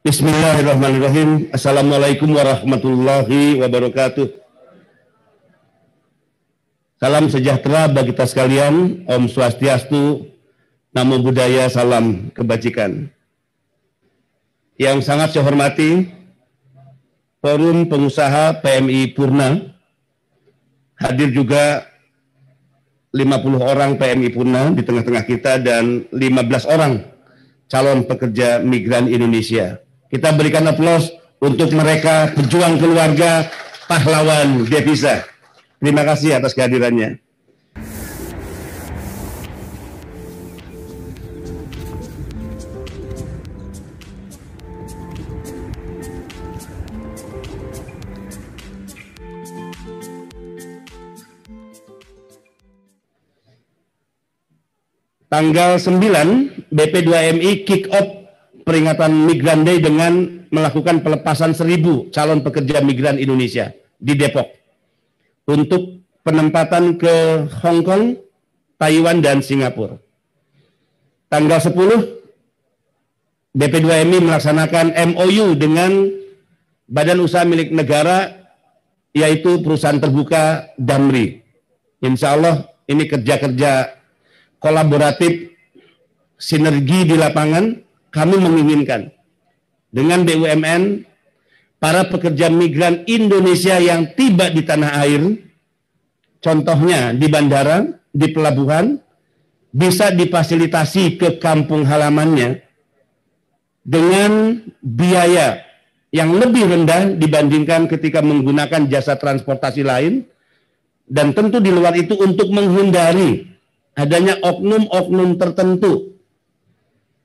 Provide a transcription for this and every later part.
Bismillahirrahmanirrahim. Assalamualaikum warahmatullahi wabarakatuh. Salam sejahtera bagi kita sekalian. Om Swastiastu, Namo Buddhaya, salam kebajikan. Yang sangat saya hormati Forum Pengusaha PMI Purna, hadir juga 50 orang PMI Purna di tengah-tengah kita dan 15 orang calon pekerja migran Indonesia. Kita berikan aplaus untuk mereka, pejuang keluarga, pahlawan devisa. Terima kasih atas kehadirannya. Tanggal 9, BP2MI kick off peringatan Migran Day dengan melakukan pelepasan 1.000 calon pekerja migran Indonesia di Depok untuk penempatan ke Hong Kong, Taiwan, dan Singapura. Tanggal 10, BP2MI melaksanakan MOU dengan badan usaha milik negara, yaitu perusahaan terbuka Damri. Insya Allah ini kerja-kerja kolaboratif, sinergi di lapangan. Kami menginginkan dengan BUMN, para pekerja migran Indonesia yang tiba di tanah air, contohnya di bandara, di pelabuhan, bisa difasilitasi ke kampung halamannya dengan biaya yang lebih rendah dibandingkan ketika menggunakan jasa transportasi lain, dan tentu di luar itu untuk menghindari adanya oknum-oknum tertentu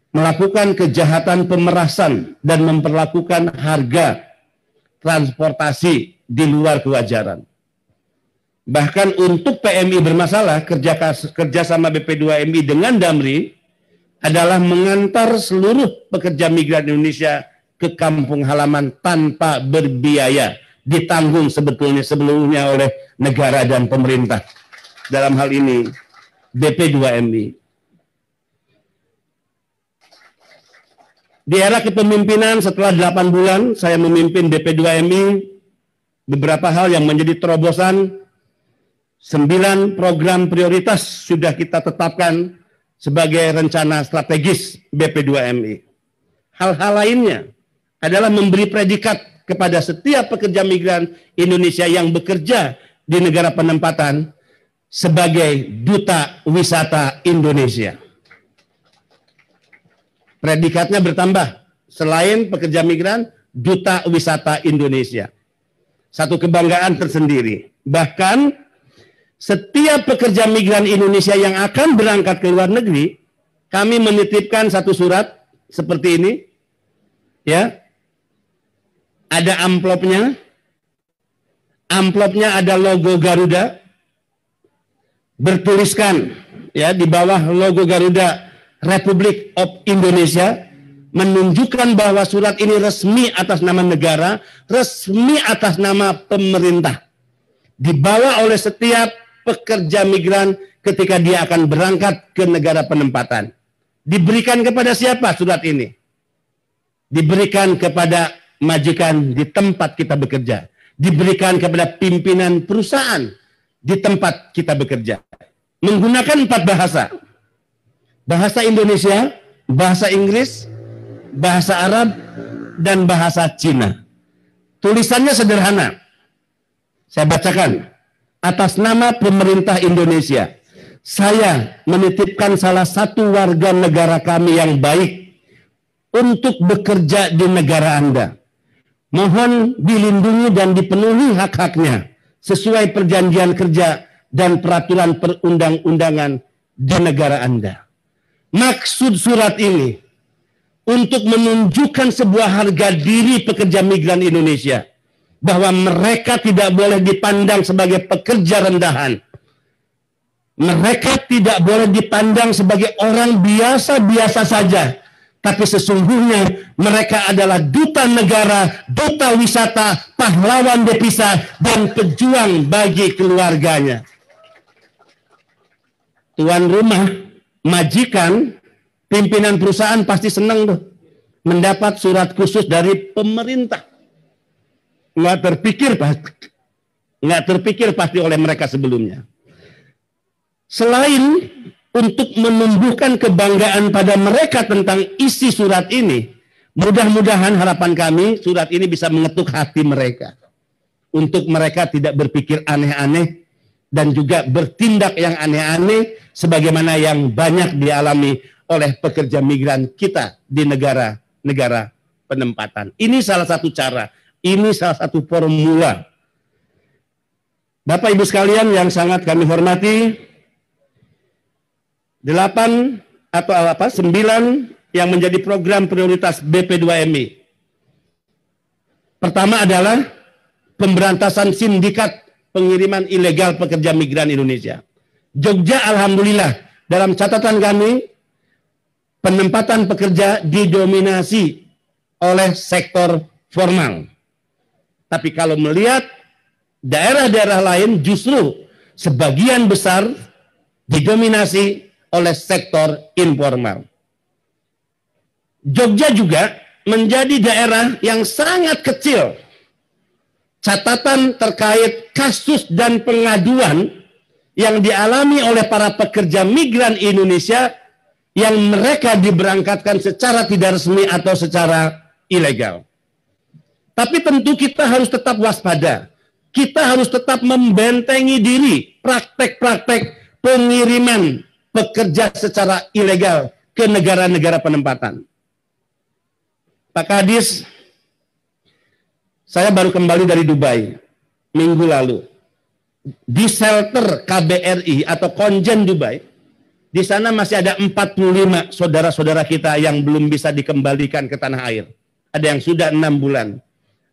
melakukan kejahatan pemerasan dan memperlakukan harga transportasi di luar kewajaran. Bahkan untuk PMI bermasalah, kerjasama BP2MI dengan Damri adalah mengantar seluruh pekerja migran Indonesia ke kampung halaman tanpa berbiaya, ditanggung sebelumnya oleh negara dan pemerintah. Dalam hal ini BP2MI. Di era kepemimpinan setelah 8 bulan saya memimpin BP2MI, beberapa hal yang menjadi terobosan, 9 program prioritas sudah kita tetapkan sebagai rencana strategis BP2MI. Hal-hal lainnya adalah memberi predikat kepada setiap pekerja migran Indonesia yang bekerja di negara penempatan sebagai duta wisata Indonesia. Predikatnya bertambah, selain pekerja migran, duta wisata Indonesia. Satu kebanggaan tersendiri. Bahkan setiap pekerja migran Indonesia yang akan berangkat ke luar negeri, kami menitipkan satu surat seperti ini, ya. Ada amplopnya ada logo Garuda, bertuliskan ya di bawah logo Garuda Republik of Indonesia, menunjukkan bahwa surat ini resmi atas nama negara, resmi atas nama pemerintah, dibawa oleh setiap pekerja migran ketika dia akan berangkat ke negara penempatan. Diberikan kepada siapa surat ini? Diberikan kepada majikan di tempat kita bekerja, diberikan kepada pimpinan perusahaan di tempat kita bekerja, menggunakan 4 bahasa. Bahasa Indonesia, bahasa Inggris, bahasa Arab, dan bahasa Cina. Tulisannya sederhana. Saya bacakan. Atas nama pemerintah Indonesia, saya menitipkan salah satu warga negara kami yang baik untuk bekerja di negara Anda. Mohon dilindungi dan dipenuhi hak-haknya sesuai perjanjian kerja dan peraturan perundang-undangan di negara Anda. Maksud surat ini untuk menunjukkan sebuah harga diri pekerja migran Indonesia, bahwa mereka tidak boleh dipandang sebagai pekerja rendahan. Mereka tidak boleh dipandang sebagai orang biasa-biasa saja, tapi sesungguhnya mereka adalah duta negara, duta wisata, pahlawan devisa, dan pejuang bagi keluarganya. Tuan rumah, majikan, pimpinan perusahaan pasti senang tuh. mendapat surat khusus dari pemerintah. Nggak terpikir pasti oleh mereka sebelumnya. Selain untuk menumbuhkan kebanggaan pada mereka tentang isi surat ini, mudah-mudahan harapan kami surat ini bisa mengetuk hati mereka. Untuk mereka tidak berpikir aneh-aneh dan juga bertindak yang aneh-aneh sebagaimana yang banyak dialami oleh pekerja migran kita di negara-negara penempatan. Ini salah satu cara, ini salah satu formula. Bapak Ibu sekalian yang sangat kami hormati, 9 yang menjadi program prioritas BP2MI. Pertama adalah pemberantasan sindikat pengiriman ilegal pekerja migran Indonesia. Jogja alhamdulillah dalam catatan kami penempatan pekerja didominasi oleh sektor formal. Tapi kalau melihat daerah-daerah lain justru sebagian besar didominasi oleh sektor informal. Jogja juga menjadi daerah yang sangat kecil catatan terkait kasus dan pengaduan yang dialami oleh para pekerja migran Indonesia yang mereka diberangkatkan secara tidak resmi atau secara ilegal. Tapi tentu kita harus tetap waspada. Kita harus tetap membentengi diri praktek-praktek pengiriman pekerja secara ilegal ke negara-negara penempatan. Pak Kadis, saya baru kembali dari Dubai minggu lalu. Di shelter KBRI atau Konjen Dubai, di sana masih ada 45 saudara-saudara kita yang belum bisa dikembalikan ke tanah air. Ada yang sudah 6 bulan,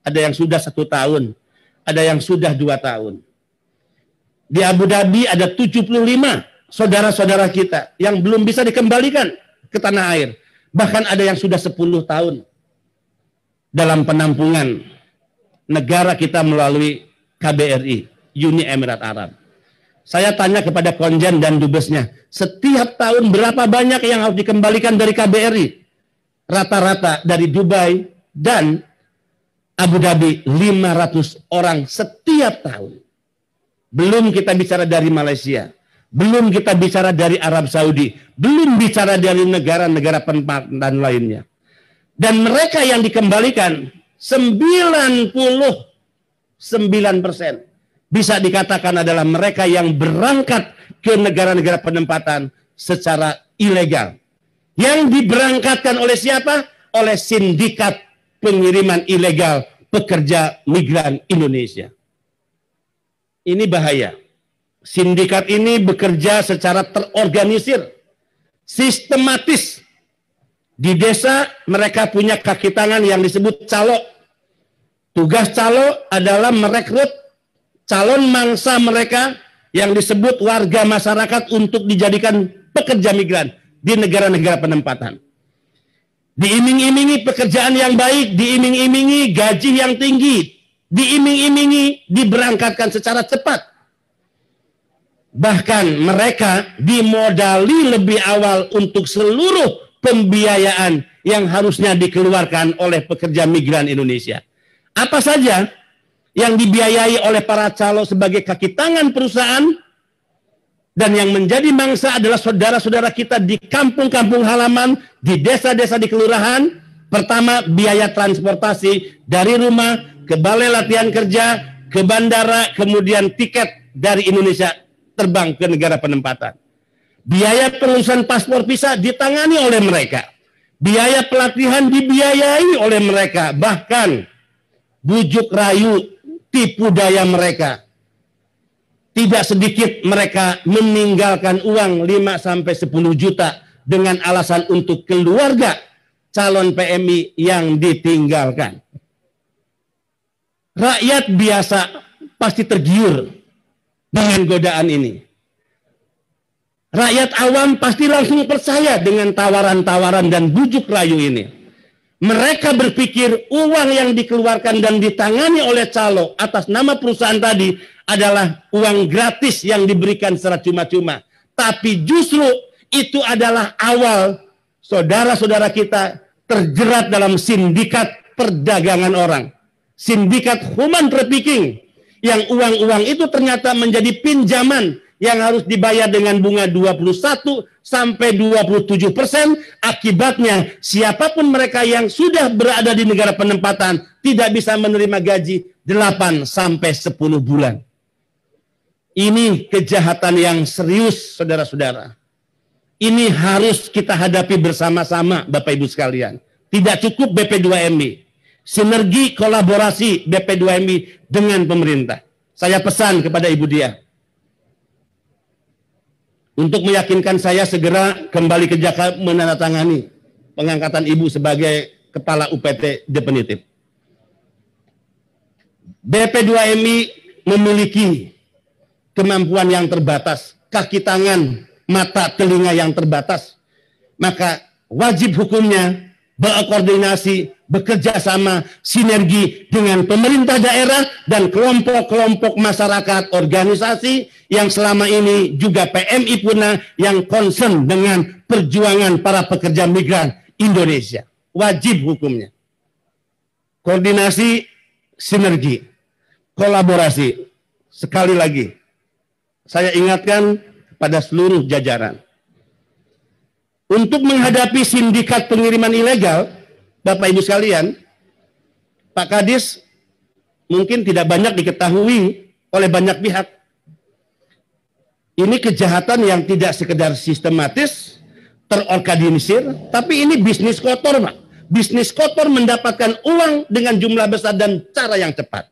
ada yang sudah 1 tahun, ada yang sudah 2 tahun. Di Abu Dhabi ada 75 saudara-saudara kita yang belum bisa dikembalikan ke tanah air. Bahkan ada yang sudah 10 tahun dalam penampungan negara kita melalui KBRI, Uni Emirat Arab. Saya tanya kepada Konjen dan Dubesnya, setiap tahun berapa banyak yang harus dikembalikan dari KBRI? Rata-rata dari Dubai dan Abu Dhabi 500 orang setiap tahun. Belum kita bicara dari Malaysia, belum kita bicara dari Arab Saudi, belum bicara dari negara-negara penempatan lainnya. Dan mereka yang dikembalikan 99% bisa dikatakan adalah mereka yang berangkat ke negara-negara penempatan secara ilegal. Yang diberangkatkan oleh siapa? Oleh sindikat pengiriman ilegal pekerja migran Indonesia. Ini bahaya. Sindikat ini bekerja secara terorganisir, sistematis. Di desa mereka punya kaki tangan yang disebut calo. Tugas calo adalah merekrut calon mangsa mereka yang disebut warga masyarakat untuk dijadikan pekerja migran di negara-negara penempatan. Diiming-imingi pekerjaan yang baik, diiming-imingi gaji yang tinggi, diiming-imingi diberangkatkan secara cepat. Bahkan mereka dimodali lebih awal untuk seluruh pembiayaan yang harusnya dikeluarkan oleh pekerja migran Indonesia. Apa saja yang dibiayai oleh para calo sebagai kaki tangan perusahaan dan yang menjadi mangsa adalah saudara-saudara kita di kampung-kampung halaman, di desa-desa di kelurahan. Pertama, biaya transportasi dari rumah ke balai latihan kerja, ke bandara, kemudian tiket dari Indonesia terbang ke negara penempatan. Biaya pengurusan paspor visa ditangani oleh mereka. Biaya pelatihan dibiayai oleh mereka. Bahkan bujuk rayu, tipu daya mereka. Tidak sedikit mereka meninggalkan uang 5-10 juta dengan alasan untuk keluarga calon PMI yang ditinggalkan. Rakyat biasa pasti tergiur dengan godaan ini. Rakyat awam pasti langsung percaya dengan tawaran-tawaran dan bujuk rayu ini. Mereka berpikir uang yang dikeluarkan dan ditangani oleh calo atas nama perusahaan tadi adalah uang gratis yang diberikan secara cuma-cuma. Tapi justru itu adalah awal saudara-saudara kita terjerat dalam sindikat perdagangan orang, sindikat human trafficking, yang uang-uang itu ternyata menjadi pinjaman yang harus dibayar dengan bunga 21 sampai 27%. Akibatnya siapapun mereka yang sudah berada di negara penempatan tidak bisa menerima gaji 8 sampai 10 bulan. Ini kejahatan yang serius, saudara-saudara. Ini harus kita hadapi bersama-sama, Bapak Ibu sekalian. Tidak cukup BP2MI. Sinergi kolaborasi BP2MI dengan pemerintah. Saya pesan kepada Ibu Diah untuk meyakinkan saya segera kembali ke Jakarta menandatangani pengangkatan Ibu sebagai Kepala UPT definitif. BP2MI memiliki kemampuan yang terbatas, kaki tangan, mata, telinga yang terbatas. Maka wajib hukumnya berkoordinasi, bekerja sama, sinergi dengan pemerintah daerah dan kelompok-kelompok masyarakat, organisasi yang selama ini juga PMI Puna yang concern dengan perjuangan para pekerja migran Indonesia. Wajib hukumnya. Koordinasi, sinergi, kolaborasi. Sekali lagi, saya ingatkan pada seluruh jajaran. Untuk menghadapi sindikat pengiriman ilegal, Bapak Ibu sekalian, Pak Kadis mungkin tidak banyak diketahui oleh banyak pihak. Ini kejahatan yang tidak sekedar sistematis, terorganisir, tapi ini bisnis kotor, Pak. Bisnis kotor mendapatkan uang dengan jumlah besar dan cara yang cepat.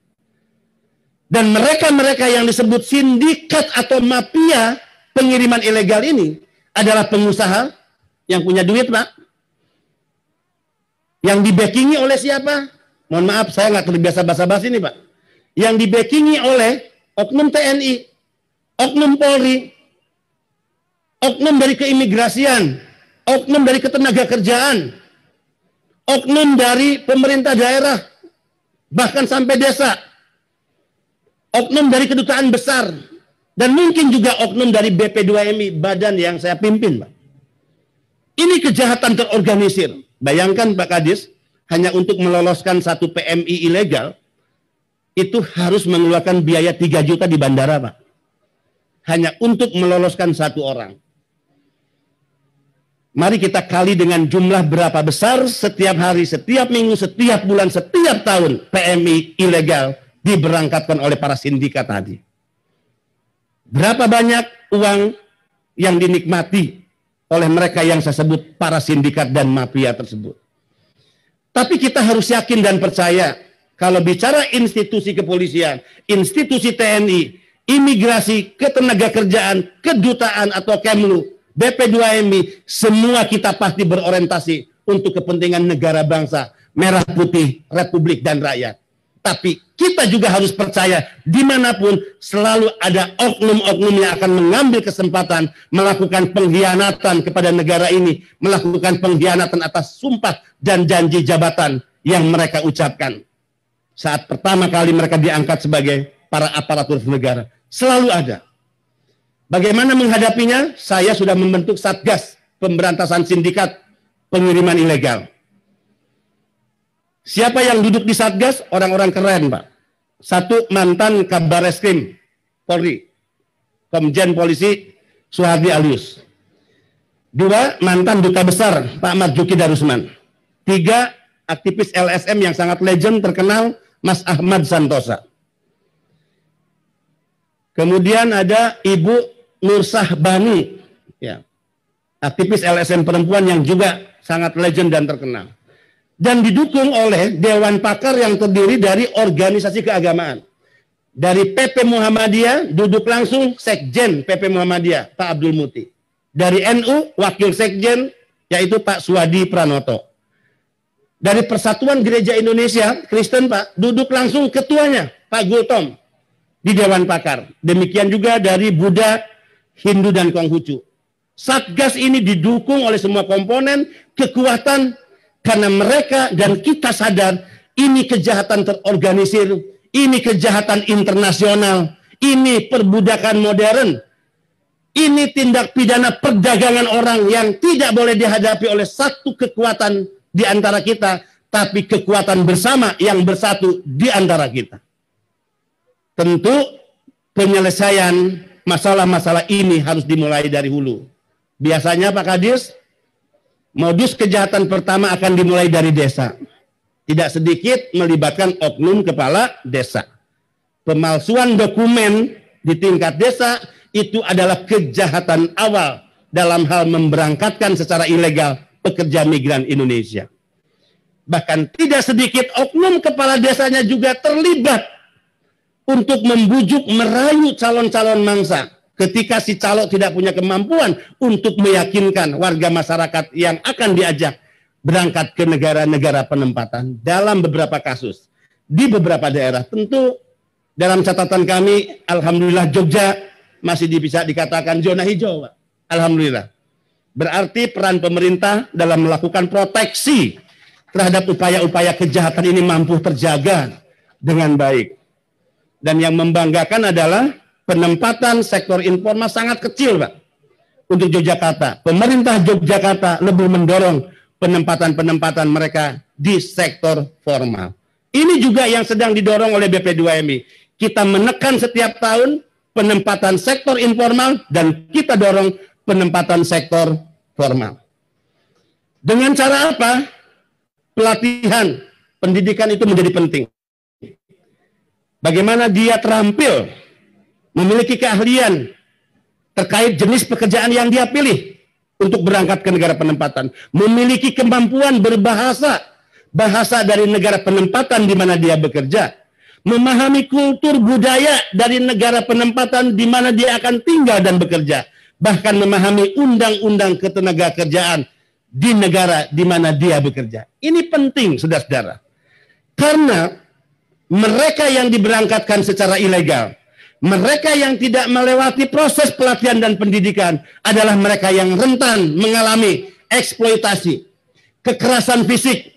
Dan mereka-mereka yang disebut sindikat atau mafia pengiriman ilegal ini adalah pengusaha yang punya duit, Pak. Yang dibackingi oleh siapa? Mohon maaf, saya nggak terbiasa basa-basi nih, Pak. Yang dibackingi oleh oknum TNI, oknum Polri, oknum dari keimigrasian, oknum dari ketenaga kerjaan, oknum dari pemerintah daerah, bahkan sampai desa, oknum dari kedutaan besar, dan mungkin juga oknum dari BP2MI, badan yang saya pimpin, Pak. Ini kejahatan terorganisir. Bayangkan Pak Kadis, hanya untuk meloloskan satu PMI ilegal, itu harus mengeluarkan biaya 3 juta di bandara, Pak. Hanya untuk meloloskan satu orang. Mari kita kali dengan jumlah berapa besar setiap hari, setiap minggu, setiap bulan, setiap tahun PMI ilegal diberangkatkan oleh para sindikat tadi. Berapa banyak uang yang dinikmati oleh mereka yang saya sebut para sindikat dan mafia tersebut. Tapi kita harus yakin dan percaya kalau bicara institusi kepolisian, institusi TNI, imigrasi, ketenagakerjaan, kedutaan atau Kemlu, BP2MI, semua kita pasti berorientasi untuk kepentingan negara bangsa, merah putih, republik dan rakyat. Tapi kita juga harus percaya dimanapun selalu ada oknum-oknum yang akan mengambil kesempatan melakukan pengkhianatan kepada negara ini, melakukan pengkhianatan atas sumpah dan janji jabatan yang mereka ucapkan saat pertama kali mereka diangkat sebagai para aparatur negara. Selalu ada. Bagaimana menghadapinya? Saya sudah membentuk Satgas Pemberantasan Sindikat Pengiriman Ilegal. Siapa yang duduk di Satgas? Orang-orang keren, Pak. Satu, mantan Kabareskrim Polri, Komjen Polisi Suhardi Alyus. 2, mantan Duta Besar Pak Marzuki Darusman. 3, aktivis LSM yang sangat legend terkenal Mas Ahmad Santosa. Kemudian ada Ibu Nursah Bani, ya, aktivis LSM perempuan yang juga sangat legend dan terkenal. Dan didukung oleh Dewan Pakar yang terdiri dari organisasi keagamaan. Dari PP Muhammadiyah duduk langsung Sekjen PP Muhammadiyah Pak Abdul Muti. Dari NU Wakil Sekjen yaitu Pak Suwadi Pranoto. Dari Persatuan Gereja Indonesia Kristen, Pak, duduk langsung ketuanya Pak Gultom di Dewan Pakar. Demikian juga dari Buddha, Hindu dan Konghucu. Satgas ini didukung oleh semua komponen kekuatan. Karena mereka dan kita sadar ini kejahatan terorganisir, ini kejahatan internasional, ini perbudakan modern, ini tindak pidana perdagangan orang yang tidak boleh dihadapi oleh satu kekuatan di antara kita, tapi kekuatan bersama yang bersatu di antara kita. Tentu penyelesaian masalah-masalah ini harus dimulai dari hulu. Biasanya Pak Kadis, modus kejahatan pertama akan dimulai dari desa. Tidak sedikit melibatkan oknum kepala desa. Pemalsuan dokumen di tingkat desa itu adalah kejahatan awal dalam hal memberangkatkan secara ilegal pekerja migran Indonesia. Bahkan tidak sedikit oknum kepala desanya juga terlibat untuk membujuk merayu calon-calon mangsa ketika si calon tidak punya kemampuan untuk meyakinkan warga masyarakat yang akan diajak berangkat ke negara-negara penempatan. Dalam beberapa kasus di beberapa daerah, tentu dalam catatan kami, alhamdulillah Jogja masih bisa dikatakan zona hijau, Pak. Alhamdulillah. Berarti peran pemerintah dalam melakukan proteksi terhadap upaya-upaya kejahatan ini mampu terjaga dengan baik. Dan yang membanggakan adalah penempatan sektor informal sangat kecil, Pak. Untuk Yogyakarta, pemerintah Yogyakarta lebih mendorong penempatan-penempatan mereka di sektor formal. Ini juga yang sedang didorong oleh BP2MI. Kita menekan setiap tahun penempatan sektor informal dan kita dorong penempatan sektor formal. Dengan cara apa? Pelatihan, pendidikan itu menjadi penting. Bagaimana dia terampil, memiliki keahlian terkait jenis pekerjaan yang dia pilih untuk berangkat ke negara penempatan, memiliki kemampuan berbahasa, bahasa dari negara penempatan di mana dia bekerja, memahami kultur budaya dari negara penempatan di mana dia akan tinggal dan bekerja, bahkan memahami undang-undang ketenagakerjaan di negara di mana dia bekerja. Ini penting, saudara-saudara, karena mereka yang diberangkatkan secara ilegal, mereka yang tidak melewati proses pelatihan dan pendidikan adalah mereka yang rentan mengalami eksploitasi, kekerasan fisik.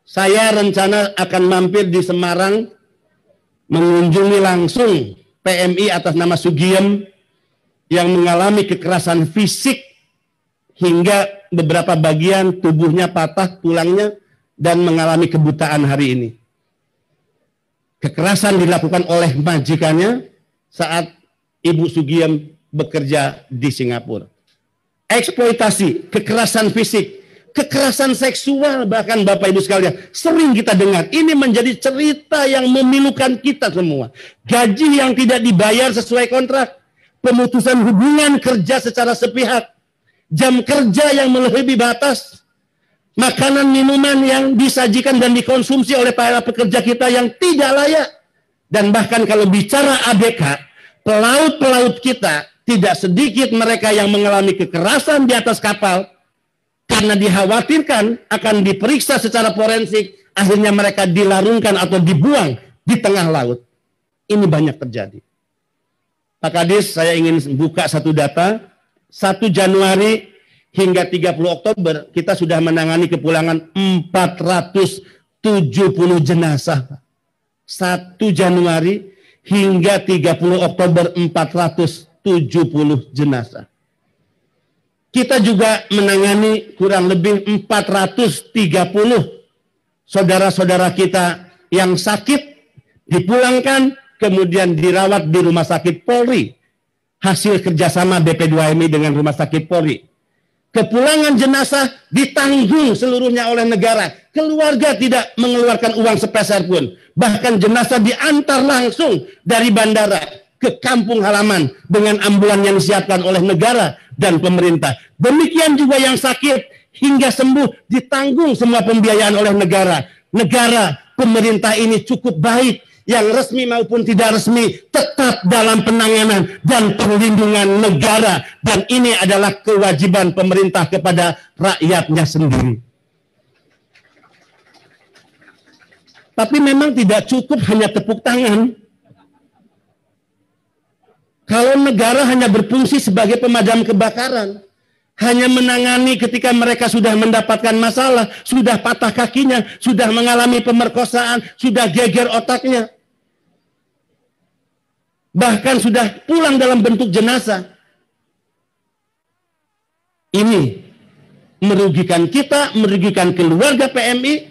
Saya rencana akan mampir di Semarang, mengunjungi langsung PMI atas nama Sugiem yang mengalami kekerasan fisik hingga beberapa bagian tubuhnya patah tulangnya dan mengalami kebutaan hari ini. Kekerasan dilakukan oleh majikannya saat Ibu Sugiem bekerja di Singapura. Eksploitasi, kekerasan fisik, kekerasan seksual, bahkan Bapak Ibu sekalian, sering kita dengar. Ini menjadi cerita yang memilukan kita semua. Gaji yang tidak dibayar sesuai kontrak, pemutusan hubungan kerja secara sepihak, jam kerja yang melebihi batas, makanan minuman yang disajikan dan dikonsumsi oleh para pekerja kita yang tidak layak. Dan bahkan kalau bicara ABK, pelaut-pelaut kita, tidak sedikit mereka yang mengalami kekerasan di atas kapal, karena dikhawatirkan akan diperiksa secara forensik, akhirnya mereka dilarungkan atau dibuang di tengah laut. Ini banyak terjadi. Pak Kadis, saya ingin buka satu data. 1 Januari hingga 30 Oktober, kita sudah menangani kepulangan 470 jenazah. 1 Januari hingga 30 Oktober 470 jenazah. Kita juga menangani kurang lebih 430 saudara-saudara kita yang sakit, dipulangkan, kemudian dirawat di rumah sakit Polri. Hasil kerjasama BP2MI dengan rumah sakit Polri. Kepulangan jenazah ditanggung seluruhnya oleh negara. Keluarga tidak mengeluarkan uang sepeser pun. Bahkan jenazah diantar langsung dari bandara ke kampung halaman dengan ambulan yang disiapkan oleh negara dan pemerintah. Demikian juga yang sakit hingga sembuh ditanggung semua pembiayaan oleh negara. Negara, pemerintah ini cukup baik. Yang resmi maupun tidak resmi tetap dalam penanganan dan perlindungan negara, dan ini adalah kewajiban pemerintah kepada rakyatnya sendiri. Tapi memang tidak cukup hanya tepuk tangan. Kalau negara hanya berfungsi sebagai pemadam kebakaran, hanya menangani ketika mereka sudah mendapatkan masalah, sudah patah kakinya, sudah mengalami pemerkosaan, sudah geger otaknya, bahkan sudah pulang dalam bentuk jenazah. Ini merugikan kita, merugikan keluarga PMI,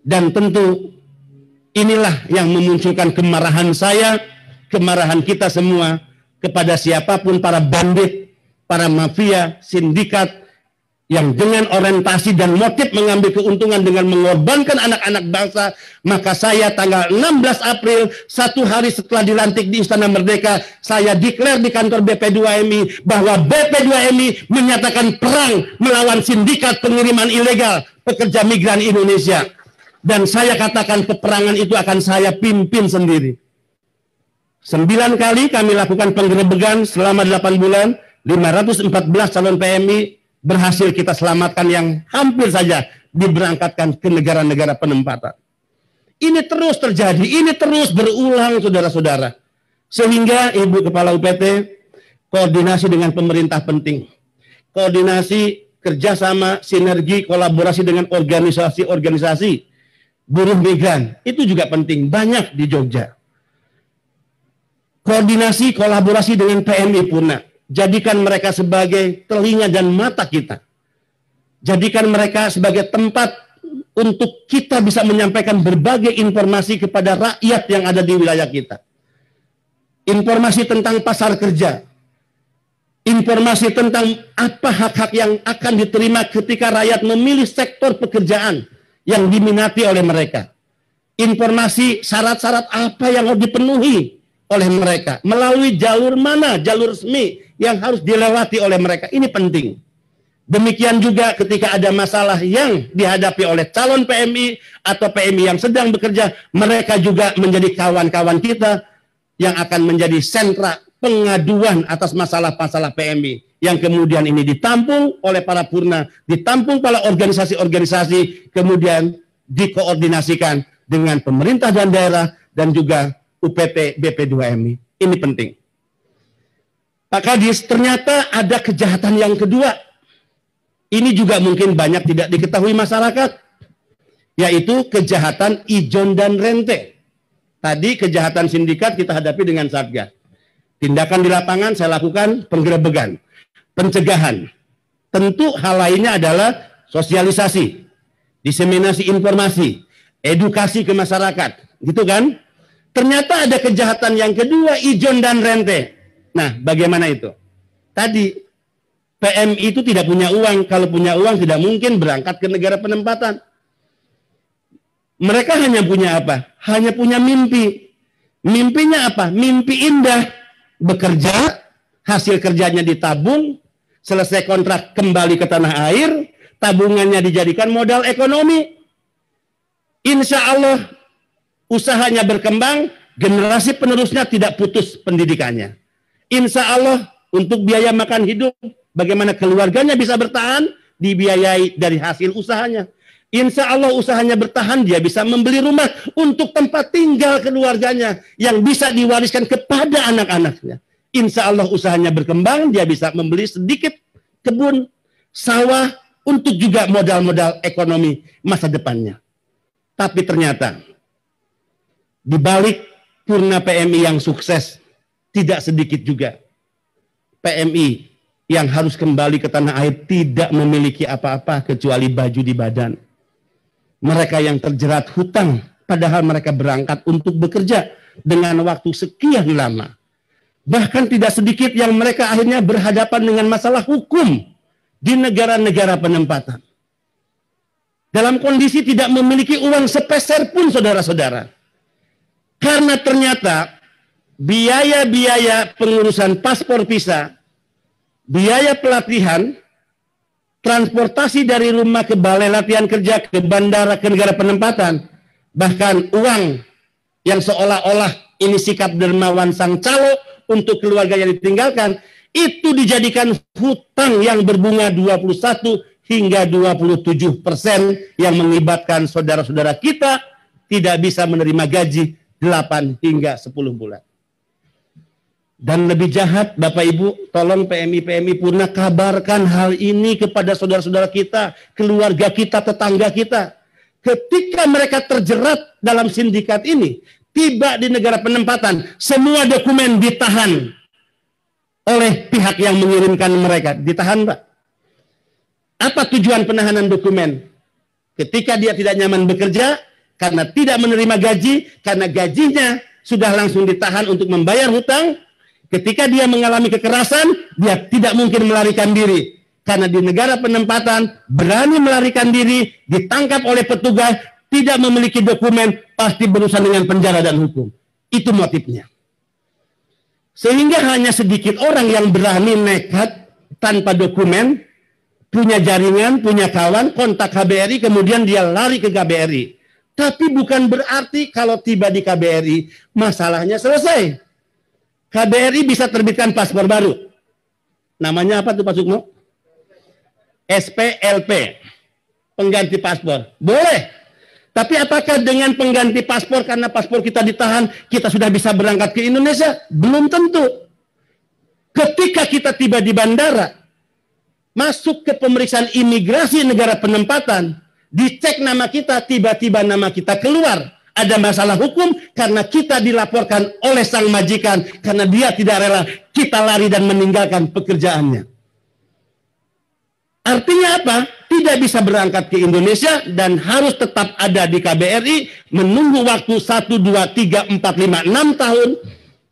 dan tentu inilah yang memunculkan kemarahan saya, kemarahan kita semua kepada siapapun para bandit, para mafia, sindikat yang dengan orientasi dan motif mengambil keuntungan dengan mengorbankan anak-anak bangsa. Maka saya tanggal 16 April, 1 hari setelah dilantik di Istana Merdeka, saya declare di kantor BP2MI bahwa BP2MI menyatakan perang melawan sindikat pengiriman ilegal pekerja migran Indonesia. Dan saya katakan peperangan itu akan saya pimpin sendiri. 9 kali kami lakukan penggerebekan selama 8 bulan, 514 calon PMI berhasil kita selamatkan yang hampir saja diberangkatkan ke negara-negara penempatan. Ini terus terjadi, ini terus berulang saudara-saudara. Sehingga Ibu Kepala UPT, koordinasi dengan pemerintah penting. Koordinasi, kerjasama, sinergi, kolaborasi dengan organisasi-organisasi buruh migran, itu juga penting, banyak di Jogja. Koordinasi, kolaborasi dengan PMI Purna. Jadikan mereka sebagai telinga dan mata kita. Jadikan mereka sebagai tempat untuk kita bisa menyampaikan berbagai informasi kepada rakyat yang ada di wilayah kita. Informasi tentang pasar kerja. Informasi tentang apa hak-hak yang akan diterima ketika rakyat memilih sektor pekerjaan yang diminati oleh mereka. Informasi syarat-syarat apa yang harus dipenuhi oleh mereka. Melalui jalur mana, jalur resmi yang harus dilewati oleh mereka. Ini penting. Demikian juga ketika ada masalah yang dihadapi oleh calon PMI atau PMI yang sedang bekerja, mereka juga menjadi kawan-kawan kita yang akan menjadi sentra pengaduan atas masalah-masalah PMI yang kemudian ini ditampung oleh para purna, ditampung oleh organisasi-organisasi, kemudian dikoordinasikan dengan pemerintah dan daerah dan juga UPT BP2MI. Ini penting. Pak Kadis, ternyata ada kejahatan yang kedua. Ini juga mungkin banyak tidak diketahui masyarakat, yaitu kejahatan ijon dan rente. Tadi kejahatan sindikat kita hadapi dengan Satgas. Tindakan di lapangan saya lakukan penggerebekan, pencegahan. Tentu hal lainnya adalah sosialisasi, diseminasi informasi, edukasi ke masyarakat, gitu kan? Ternyata ada kejahatan yang kedua, ijon dan rente. Nah, bagaimana itu? Tadi, PMI itu tidak punya uang. Kalau punya uang, tidak mungkin berangkat ke negara penempatan. Mereka hanya punya apa? Hanya punya mimpi. Mimpinya apa? Mimpi indah. Bekerja, hasil kerjanya ditabung, selesai kontrak kembali ke tanah air, tabungannya dijadikan modal ekonomi. Insya Allah, usahanya berkembang, generasi penerusnya tidak putus pendidikannya. Insya Allah untuk biaya makan hidup, bagaimana keluarganya bisa bertahan, dibiayai dari hasil usahanya. Insya Allah usahanya bertahan, dia bisa membeli rumah untuk tempat tinggal keluarganya yang bisa diwariskan kepada anak-anaknya. Insya Allah usahanya berkembang, dia bisa membeli sedikit kebun, sawah, untuk juga modal-modal ekonomi masa depannya. Tapi ternyata, di balik purna PMI yang sukses, tidak sedikit juga PMI yang harus kembali ke tanah air tidak memiliki apa-apa kecuali baju di badan. Mereka yang terjerat hutang, padahal mereka berangkat untuk bekerja dengan waktu sekian lama. Bahkan tidak sedikit yang mereka akhirnya berhadapan dengan masalah hukum di negara-negara penempatan. Dalam kondisi tidak memiliki uang sepeser pun, saudara-saudara. Karena ternyata biaya-biaya pengurusan paspor visa, biaya pelatihan, transportasi dari rumah ke balai latihan kerja, ke bandara, ke negara penempatan, bahkan uang yang seolah-olah ini sikap dermawan sang calo untuk keluarga yang ditinggalkan, itu dijadikan hutang yang berbunga 21 hingga 27% yang mengibatkan saudara-saudara kita tidak bisa menerima gaji 8 hingga 10 bulan. Dan lebih jahat, Bapak Ibu, tolong PMI Purna kabarkan hal ini kepada saudara-saudara kita, keluarga kita, tetangga kita. Ketika mereka terjerat dalam sindikat ini, tiba di negara penempatan, semua dokumen ditahan oleh pihak yang mengirimkan mereka. Ditahan, Pak. Apa tujuan penahanan dokumen? Ketika dia tidak nyaman bekerja, karena tidak menerima gaji, karena gajinya sudah langsung ditahan untuk membayar hutang. Ketika dia mengalami kekerasan, dia tidak mungkin melarikan diri. Karena di negara penempatan, berani melarikan diri, ditangkap oleh petugas, tidak memiliki dokumen, pasti berurusan dengan penjara dan hukum. Itu motifnya. Sehingga hanya sedikit orang yang berani nekat tanpa dokumen, punya jaringan, punya kawan, kontak KBRI, kemudian dia lari ke KBRI. Tapi bukan berarti kalau tiba di KBRI, masalahnya selesai. KBRI bisa terbitkan paspor baru. Namanya apa tuh Pak Sukmo? SPLP. Pengganti paspor. Boleh. Tapi apakah dengan pengganti paspor, karena paspor kita ditahan, kita sudah bisa berangkat ke Indonesia? Belum tentu. Ketika kita tiba di bandara, masuk ke pemeriksaan imigrasi negara penempatan, dicek nama kita, tiba-tiba nama kita keluar. Ada masalah hukum karena kita dilaporkan oleh sang majikan karena dia tidak rela kita lari dan meninggalkan pekerjaannya. Artinya apa? Tidak bisa berangkat ke Indonesia dan harus tetap ada di KBRI, menunggu waktu 1, 2, 3, 4, 5, 6 tahun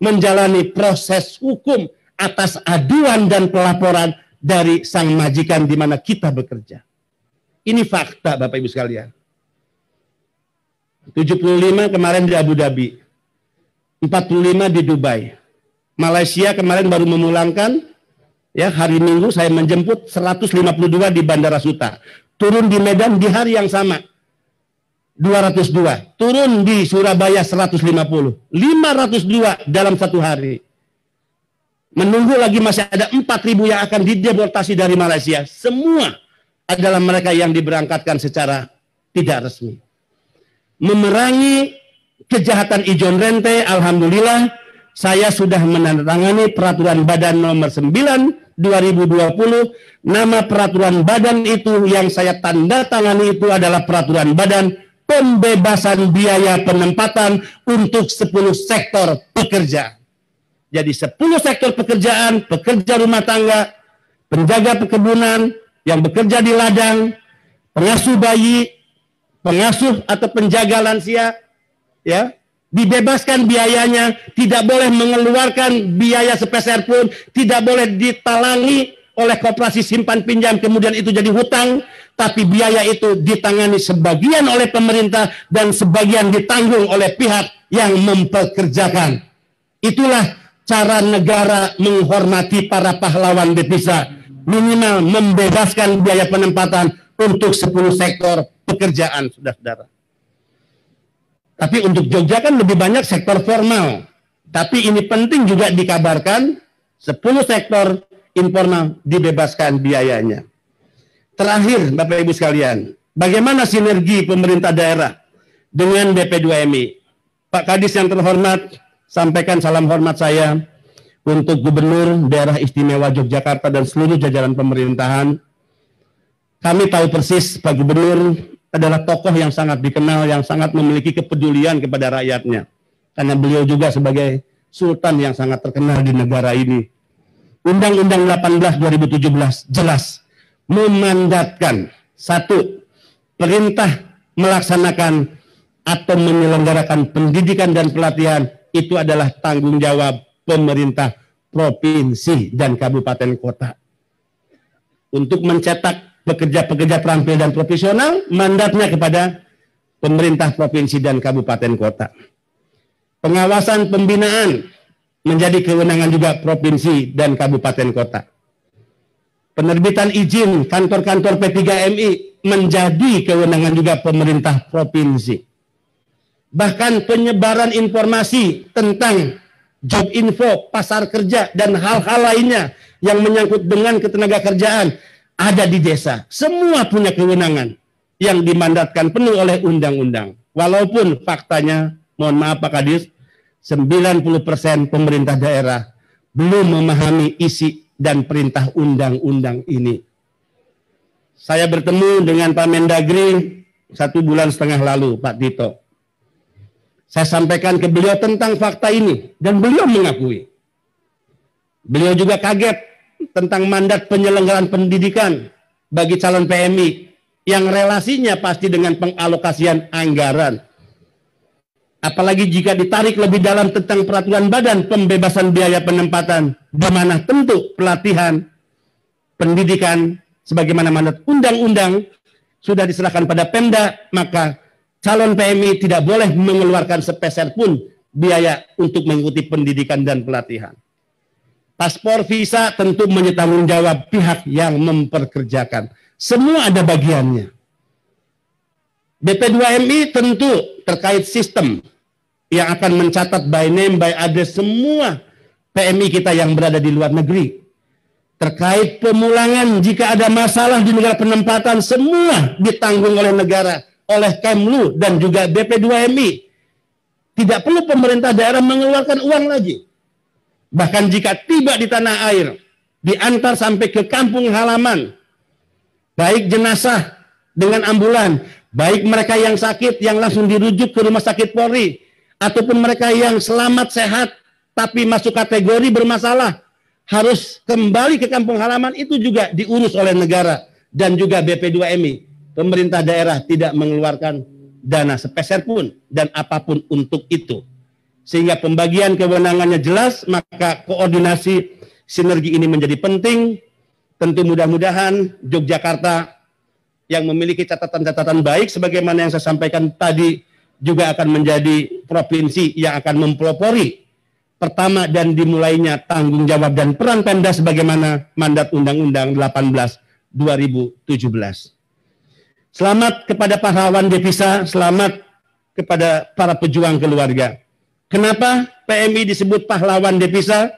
menjalani proses hukum atas aduan dan pelaporan dari sang majikan di mana kita bekerja. Ini fakta Bapak Ibu sekalian. 75 kemarin di Abu Dhabi. 45 di Dubai. Malaysia kemarin baru memulangkan, ya hari Minggu saya menjemput 152 di Bandara Suta. Turun di Medan di hari yang sama. 202. Turun di Surabaya 150. 502 dalam satu hari. Menunggu lagi masih ada 4.000 yang akan dideportasi dari Malaysia. Semua adalah mereka yang diberangkatkan secara tidak resmi. Memerangi kejahatan ijon rente, alhamdulillah saya sudah menandatangani peraturan badan nomor 9 2020. Nama peraturan badan itu yang saya tanda tangani itu adalah peraturan badan pembebasan biaya penempatan untuk 10 sektor pekerja. Jadi 10 sektor pekerjaan, pekerja rumah tangga, penjaga perkebunan, yang bekerja di ladang, pengasuh bayi, pengasuh atau penjaga lansia, ya, dibebaskan biayanya, tidak boleh mengeluarkan biaya sepeser pun, tidak boleh ditalangi oleh koperasi simpan pinjam, kemudian itu jadi hutang, tapi biaya itu ditangani sebagian oleh pemerintah dan sebagian ditanggung oleh pihak yang mempekerjakan. Itulah cara negara menghormati para pahlawan devisa, minimal membebaskan biaya penempatan untuk 10 sektor pekerjaan, saudara-saudara. Tapi untuk Jogja kan lebih banyak sektor formal. Tapi ini penting juga dikabarkan, 10 sektor informal dibebaskan biayanya. Terakhir, Bapak Ibu sekalian, bagaimana sinergi pemerintah daerah dengan BP2MI? Pak Kadis yang terhormat, sampaikan salam hormat saya untuk Gubernur Daerah Istimewa Yogyakarta dan seluruh jajaran pemerintahan. Kami tahu persis Pak Gubernur adalah tokoh yang sangat dikenal, yang sangat memiliki kepedulian kepada rakyatnya. Karena beliau juga sebagai sultan yang sangat terkenal di negara ini. Undang-Undang 18 2017 jelas memandatkan, 1, perintah melaksanakan atau menyelenggarakan pendidikan dan pelatihan itu adalah tanggung jawab pemerintah provinsi dan kabupaten kota. Untuk mencetak pekerja-pekerja terampil dan profesional, mandatnya kepada pemerintah provinsi dan kabupaten kota. Pengawasan pembinaan menjadi kewenangan juga provinsi dan kabupaten kota. Penerbitan izin kantor-kantor P3MI menjadi kewenangan juga pemerintah provinsi. Bahkan penyebaran informasi tentang job info, pasar kerja, dan hal-hal lainnya yang menyangkut dengan ketenagakerjaan ada di desa. Semua punya kewenangan yang dimandatkan penuh oleh undang-undang. Walaupun faktanya, mohon maaf Pak Kadis, 90% pemerintah daerah belum memahami isi dan perintah undang-undang ini. Saya bertemu dengan Pak Mendagri 1,5 bulan lalu, Pak Tito. Saya sampaikan ke beliau tentang fakta ini dan beliau mengakui. Beliau juga kaget tentang mandat penyelenggaraan pendidikan bagi calon PMI yang relasinya pasti dengan pengalokasian anggaran. Apalagi jika ditarik lebih dalam tentang peraturan badan pembebasan biaya penempatan, di mana tentu pelatihan, pendidikan, sebagaimana mandat undang-undang sudah diserahkan pada Pemda, maka calon PMI tidak boleh mengeluarkan sepeser pun biaya untuk mengikuti pendidikan dan pelatihan. Paspor visa tentu menyetanggung jawab pihak yang memperkerjakan. Semua ada bagiannya. BP2MI tentu terkait sistem yang akan mencatat by name, by address semua PMI kita yang berada di luar negeri. Terkait pemulangan, jika ada masalah di negara penempatan, semua ditanggung oleh negara, oleh Kemlu dan juga BP2MI. Tidak perlu pemerintah daerah mengeluarkan uang lagi. Bahkan jika tiba di tanah air, diantar sampai ke kampung halaman, baik jenazah dengan ambulan, baik mereka yang sakit yang langsung dirujuk ke rumah sakit Polri, ataupun mereka yang selamat sehat tapi masuk kategori bermasalah, harus kembali ke kampung halaman, itu juga diurus oleh negara dan juga BP2MI. Pemerintah daerah tidak mengeluarkan dana sepeser pun dan apapun untuk itu. Sehingga pembagian kewenangannya jelas, maka koordinasi sinergi ini menjadi penting. Tentu mudah-mudahan Yogyakarta yang memiliki catatan-catatan baik sebagaimana yang saya sampaikan tadi juga akan menjadi provinsi yang akan mempelopori pertama dan dimulainya tanggung jawab dan peran Pemda sebagaimana mandat Undang-Undang 18 2017. Selamat kepada pahlawan devisa, selamat kepada para pejuang keluarga. Kenapa PMI disebut pahlawan devisa?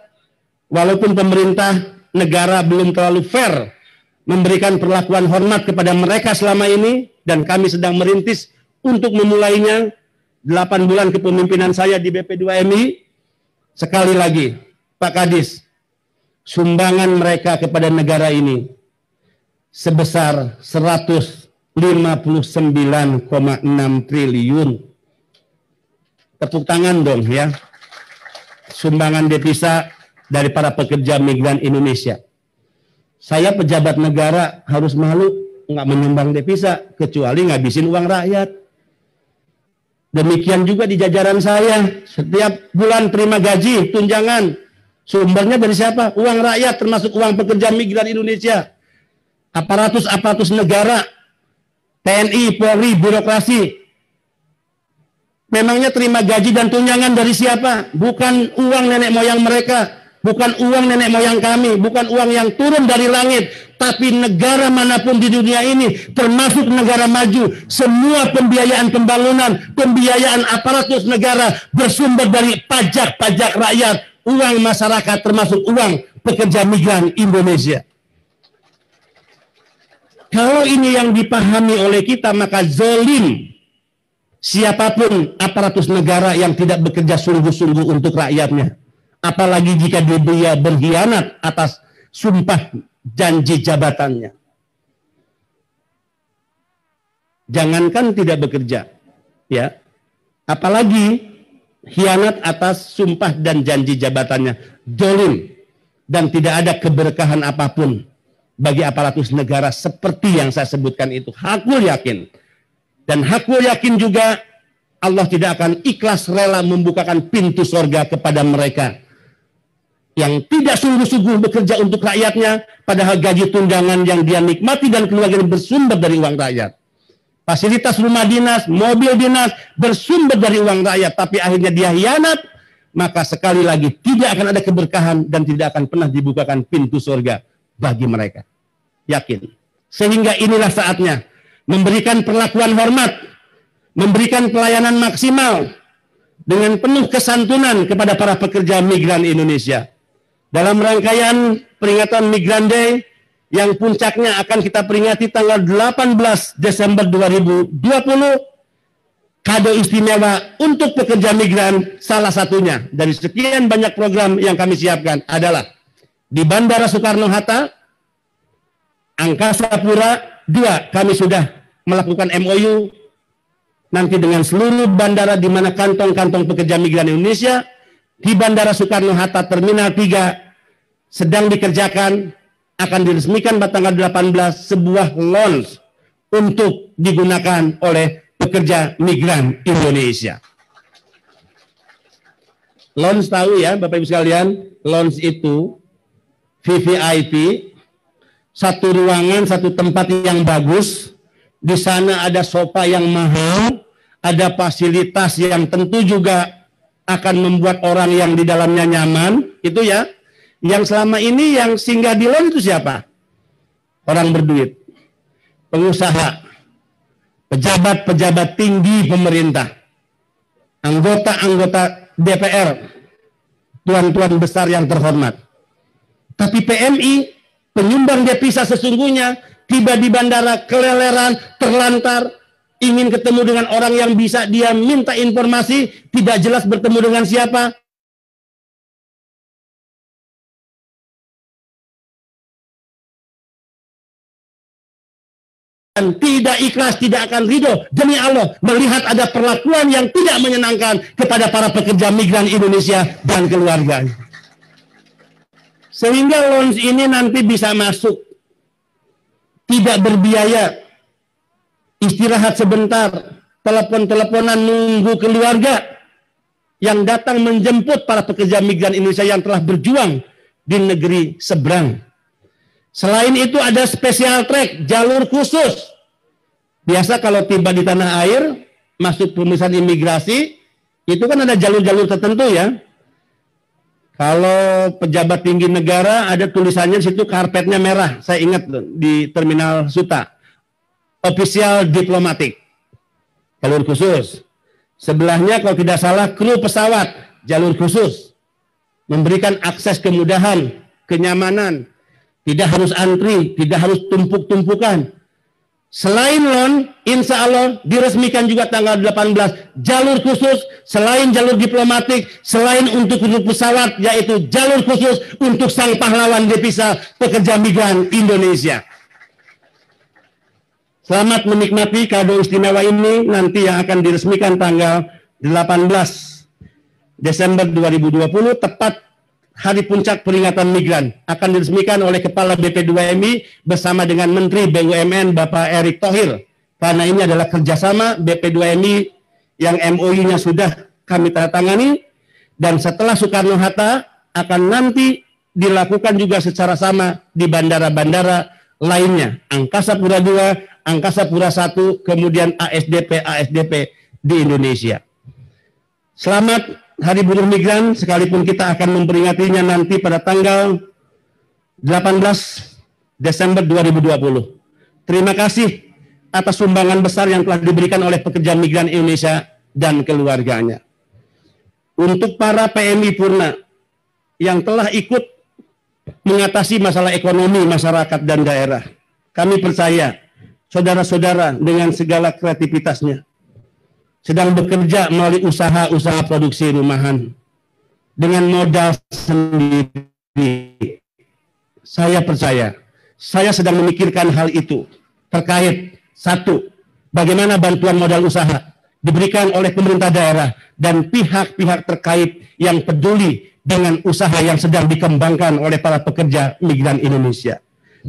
Walaupun pemerintah negara belum terlalu fair memberikan perlakuan hormat kepada mereka selama ini, dan kami sedang merintis untuk memulainya 8 bulan kepemimpinan saya di BP2MI. Sekali lagi, Pak Kadis, sumbangan mereka kepada negara ini sebesar 159,6 triliun. Tepuk tangan dong ya. Sumbangan devisa dari para pekerja migran Indonesia. Saya pejabat negara harus malu nggak menyumbang devisa kecuali ngabisin uang rakyat. Demikian juga di jajaran saya, setiap bulan terima gaji, tunjangan, sumbernya dari siapa? Uang rakyat, termasuk uang pekerja migran Indonesia. Aparatus negara, TNI, Polri, birokrasi, memangnya terima gaji dan tunjangan dari siapa? Bukan uang nenek moyang mereka, bukan uang nenek moyang kami, bukan uang yang turun dari langit, tapi negara manapun di dunia ini, termasuk negara maju, semua pembiayaan pembangunan, pembiayaan aparatus negara bersumber dari pajak-pajak rakyat, uang masyarakat, termasuk uang pekerja migran Indonesia. Kalau ini yang dipahami oleh kita, maka zalim siapapun aparatus negara yang tidak bekerja sungguh-sungguh untuk rakyatnya. Apalagi jika dia berkhianat atas sumpah janji jabatannya. Jangankan tidak bekerja, ya, apalagi khianat atas sumpah dan janji jabatannya, zalim, dan tidak ada keberkahan apapun bagi aparatus negara seperti yang saya sebutkan itu. Hakul yakin, dan hakul yakin juga Allah tidak akan ikhlas rela membukakan pintu surga kepada mereka yang tidak sungguh-sungguh bekerja untuk rakyatnya, padahal gaji tunjangan yang dia nikmati dan keluarga bersumber dari uang rakyat. Fasilitas rumah dinas, mobil dinas bersumber dari uang rakyat, tapi akhirnya dia hianat, maka sekali lagi tidak akan ada keberkahan dan tidak akan pernah dibukakan pintu surga bagi mereka. Yakin. Sehingga inilah saatnya memberikan perlakuan hormat, memberikan pelayanan maksimal dengan penuh kesantunan kepada para pekerja migran Indonesia. Dalam rangkaian peringatan Migran Day yang puncaknya akan kita peringati tanggal 18 Desember 2020, kado istimewa untuk pekerja migran salah satunya dari sekian banyak program yang kami siapkan adalah di Bandara Soekarno-Hatta, Angkasa Pura II, kami sudah melakukan MOU nanti dengan seluruh bandara di mana kantong-kantong pekerja migran Indonesia. Di Bandara Soekarno-Hatta Terminal 3 sedang dikerjakan akan diresmikan pada tanggal 18 sebuah lounge untuk digunakan oleh pekerja migran Indonesia. Lounge tahu ya Bapak Ibu sekalian, lounge itu VVIP, satu ruangan, satu tempat yang bagus. Di sana ada sofa yang mahal, ada fasilitas yang tentu juga akan membuat orang yang di dalamnya nyaman, itu ya. Yang selama ini yang singgah di lounge itu siapa? Orang berduit, pengusaha, pejabat-pejabat tinggi pemerintah, anggota-anggota DPR, tuan-tuan besar yang terhormat. Tapi PMI, penyumbang devisa sesungguhnya, tiba di bandara keleleran, terlantar, ingin ketemu dengan orang yang bisa dia minta informasi, tidak jelas bertemu dengan siapa. Dan tidak ikhlas, tidak akan ridho demi Allah melihat ada perlakuan yang tidak menyenangkan kepada para pekerja migran Indonesia dan keluarganya. Sehingga lounge ini nanti bisa masuk, tidak berbiaya, istirahat sebentar, telepon-teleponan nunggu keluarga yang datang menjemput para pekerja migran Indonesia yang telah berjuang di negeri seberang. Selain itu ada special track, jalur khusus. Biasa kalau tiba di tanah air, masuk pemeriksaan imigrasi, itu kan ada jalur-jalur tertentu ya. Kalau pejabat tinggi negara ada tulisannya di situ karpetnya merah. Saya ingat di Terminal Suta. Official diplomatik. Jalur khusus. Sebelahnya kalau tidak salah kru pesawat, jalur khusus. Memberikan akses kemudahan, kenyamanan. Tidak harus antri, tidak harus tumpuk-tumpukan. Selain lounge, insya Allah diresmikan juga tanggal 18 jalur khusus, selain jalur diplomatik, selain untuk kru pesawat, yaitu jalur khusus untuk sang pahlawan devisa pekerja migran Indonesia. Selamat menikmati kado istimewa ini nanti yang akan diresmikan tanggal 18 Desember 2020, tepat hari puncak peringatan migran, akan diresmikan oleh Kepala BP2MI bersama dengan Menteri BUMN Bapak Erick Thohir. Karena ini adalah kerjasama BP2MI yang MOU-nya sudah kami tanda tangani, dan setelah Soekarno-Hatta akan nanti dilakukan juga secara sama di bandara-bandara lainnya, Angkasa Pura II, Angkasa Pura I, kemudian ASDP di Indonesia. Selamat Hari Buruh Migran, sekalipun kita akan memperingatinya nanti pada tanggal 18 Desember 2020. Terima kasih atas sumbangan besar yang telah diberikan oleh pekerja migran Indonesia dan keluarganya. Untuk para PMI Purna yang telah ikut mengatasi masalah ekonomi masyarakat dan daerah, kami percaya saudara-saudara dengan segala kreativitasnya sedang bekerja melalui usaha-usaha produksi rumahan dengan modal sendiri. Saya percaya, saya sedang memikirkan hal itu terkait satu, bagaimana bantuan modal usaha diberikan oleh pemerintah daerah dan pihak-pihak terkait yang peduli dengan usaha yang sedang dikembangkan oleh para pekerja migran Indonesia.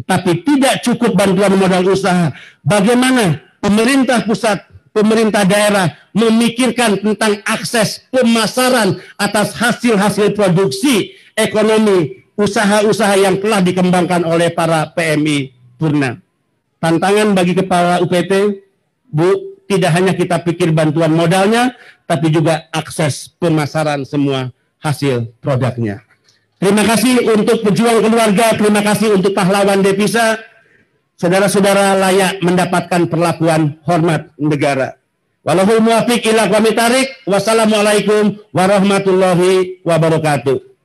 Tapi tidak cukup bantuan modal usaha, bagaimana pemerintah pusat, pemerintah daerah memikirkan tentang akses pemasaran atas hasil-hasil produksi ekonomi usaha-usaha yang telah dikembangkan oleh para PMI Purna. Tantangan bagi Kepala UPT, Bu, tidak hanya kita pikir bantuan modalnya, tapi juga akses pemasaran semua hasil produknya. Terima kasih untuk pejuang keluarga, terima kasih untuk pahlawan devisa. Saudara-saudara layak mendapatkan perlakuan hormat negara. Wallahul muwaffiq ila aqwamit thariq. Wassalamualaikum warahmatullahi wabarakatuh.